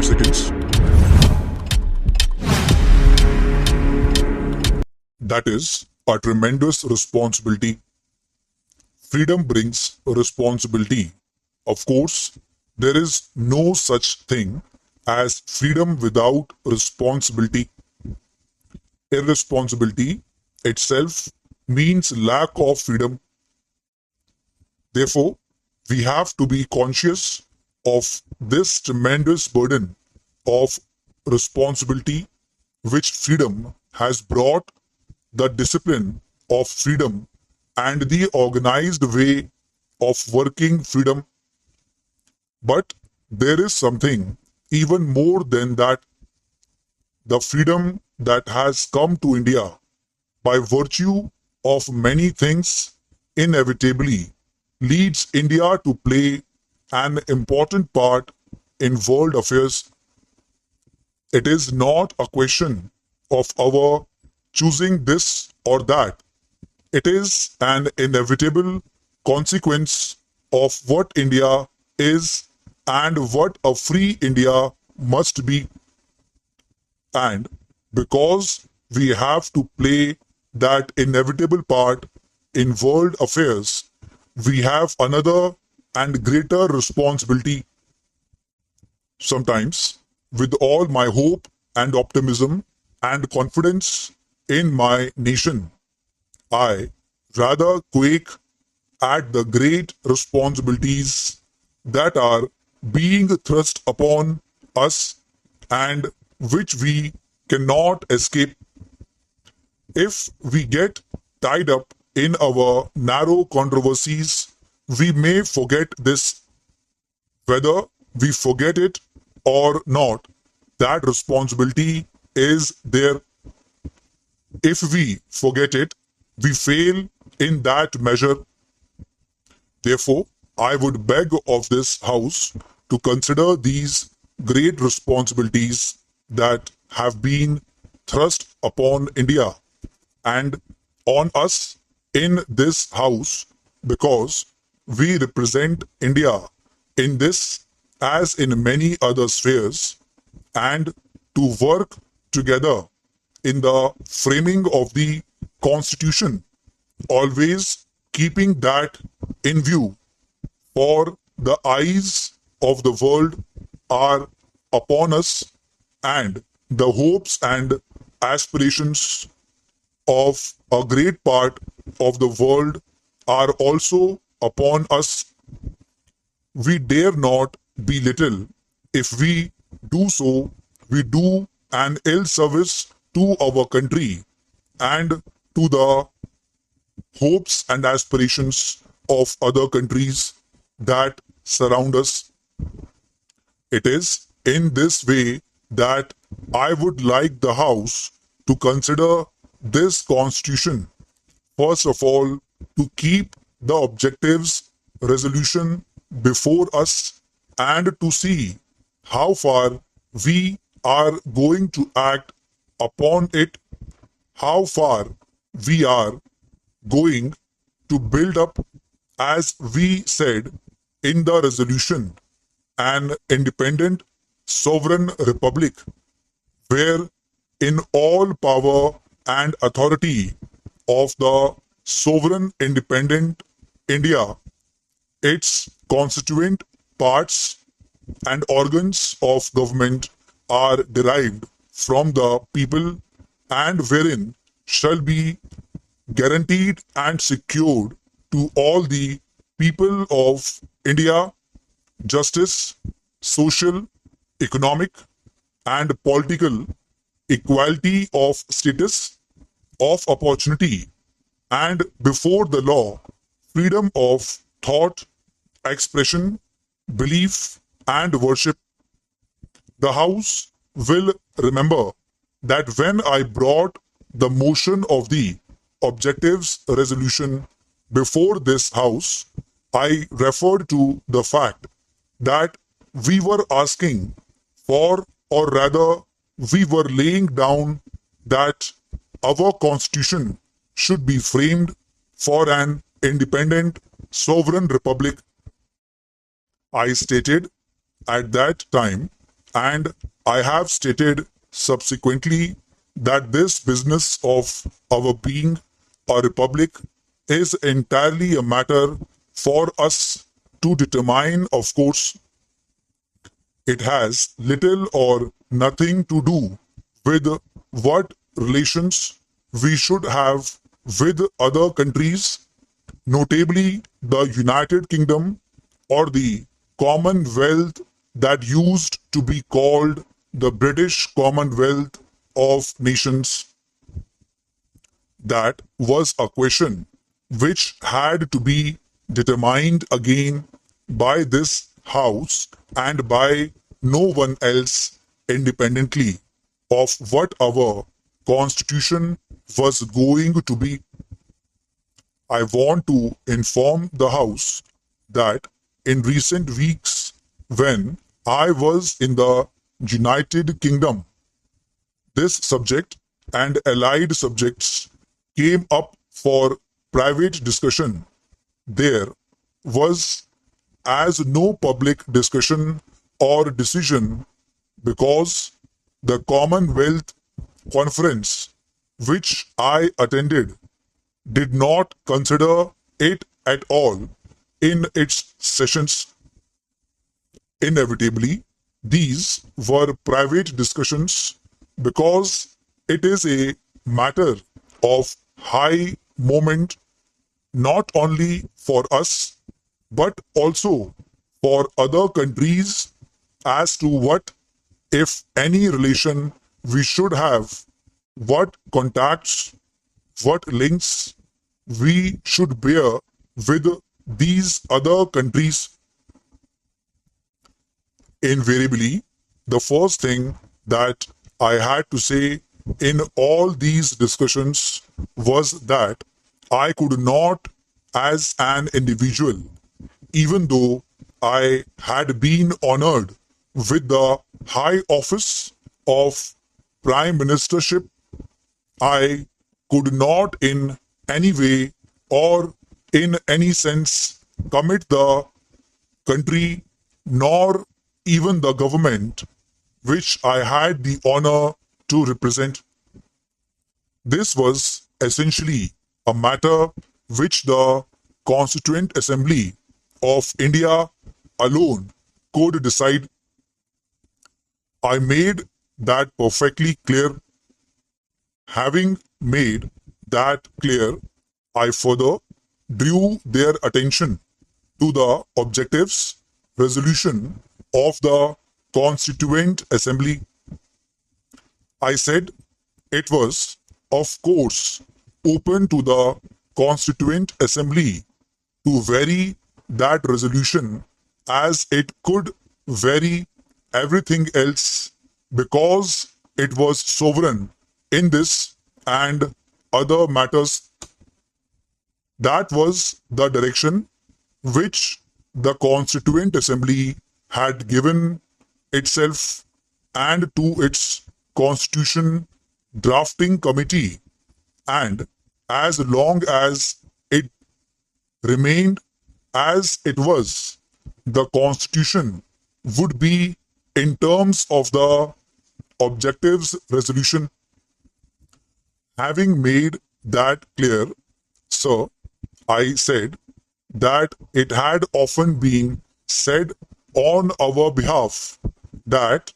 5 seconds. That is a tremendous responsibility. Freedom brings responsibility. Of course, there is no such thing as freedom without responsibility. Irresponsibility itself means lack of freedom. Therefore, we have to be conscious of this tremendous burden of responsibility which freedom has brought, the discipline of freedom and the organized way of working freedom. But there is something even more than that. The freedom that has come to India by virtue of many things inevitably leads India to play an important part in world affairs. It is not a question of our choosing this or that. It is an inevitable consequence of what India is and what a free India must be. And because we have to play that inevitable part in world affairs, we have another and greater responsibility. Sometimes, with all my hope and optimism and confidence in my nation, I rather quake at the great responsibilities that are being thrust upon us and which we cannot escape. If we get tied up in our narrow controversies, we may forget this. Whether we forget it or not, that responsibility is there. If we forget it, we fail in that measure. Therefore, I would beg of this House to consider these great responsibilities that have been thrust upon India and on us in this House, because we represent India in this as in many other spheres, and to work together in the framing of the Constitution, always keeping that in view, for the eyes of the world are upon us and the hopes and aspirations of a great part of the world are also upon us. We dare not belittle. If we do so, we do an ill service to our country and to the hopes and aspirations of other countries that surround us. It is in this way that I would like the House to consider this Constitution. First of all, to keep the objectives resolution before us and to see how far we are going to act upon it, how far we are going to build up, as we said in the resolution, an independent sovereign republic where in all power and authority of the sovereign independent India, its constituent parts and organs of government are derived from the people, and wherein shall be guaranteed and secured to all the people of India justice, social, economic, and political equality of status, of opportunity, and before the law, freedom of thought, expression, belief, and worship. The House will remember that when I brought the motion of the objectives resolution before this House, I referred to the fact that we were asking for, or rather, we were laying down that our Constitution should be framed for an independent sovereign republic. I stated at that time And I have stated subsequently that this business of our being a republic is entirely a matter for us to determine. Of course, it has little or nothing to do with what relations we should have with other countries, notably the United Kingdom or the Commonwealth that used to be called the British Commonwealth of Nations. That was a question which had to be determined again by this House and by no one else independently of what our constitution was going to be. I want to inform the House that in recent weeks, when I was in the United Kingdom, this subject and allied subjects came up for private discussion. There was as no public discussion or decision because the Commonwealth Conference, which I attended, did not consider it at all in its sessions. Inevitably, these were private discussions because it is a matter of high moment not only for us but also for other countries as to what, if any, relation we should have, what contacts, what links we should bear with these other countries. Invariably, the first thing that I had to say in all these discussions was that I could not, as an individual, even though I had been honored with the high office of Prime Ministership, I could not in any way or in any sense commit the country nor even the government which I had the honor to represent. This was essentially a matter which the Constituent Assembly of India alone could decide. I made that perfectly clear. Having made that clear, I further drew their attention to the objectives resolution of the Constituent Assembly. I said it was, of course, open to the Constituent Assembly to vary that resolution as it could vary everything else because it was sovereign in this and other matters. That was the direction which the Constituent Assembly had given itself and to its Constitution Drafting Committee, and as long as it remained as it was, the Constitution would be in terms of the objectives resolution. Having made that clear, sir, I said that it had often been said on our behalf that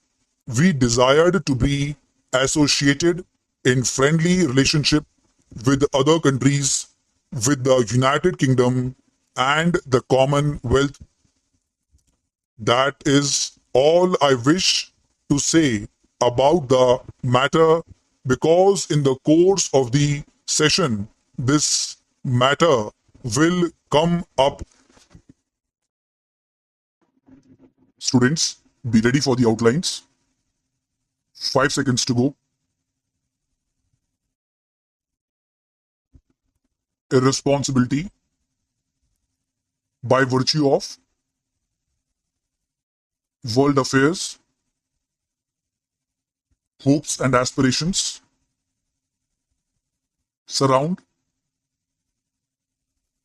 we desired to be associated in friendly relationship with other countries, with the United Kingdom and the Commonwealth. That is all I wish to say about the matter, because in the course of the session, this matter will come up. Students, be ready for the outlines. 5 seconds to go. Irresponsibility by virtue of world affairs, hopes and aspirations surround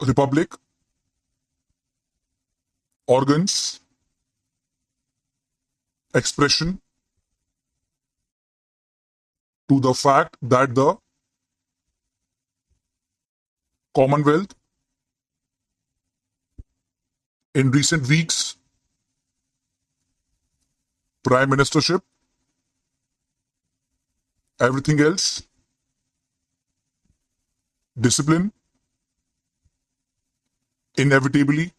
republic, organs, expression to the fact that the Commonwealth in recent weeks, Prime Ministership, everything else, discipline, inevitably,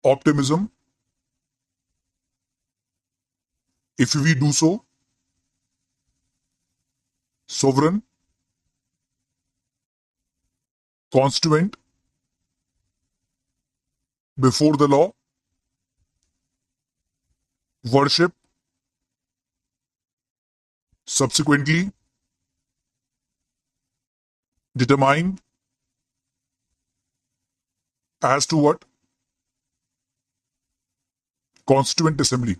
optimism, if we do so, sovereign, constituent, before the law, worship, subsequently, determined, as to what? Constituent Assembly.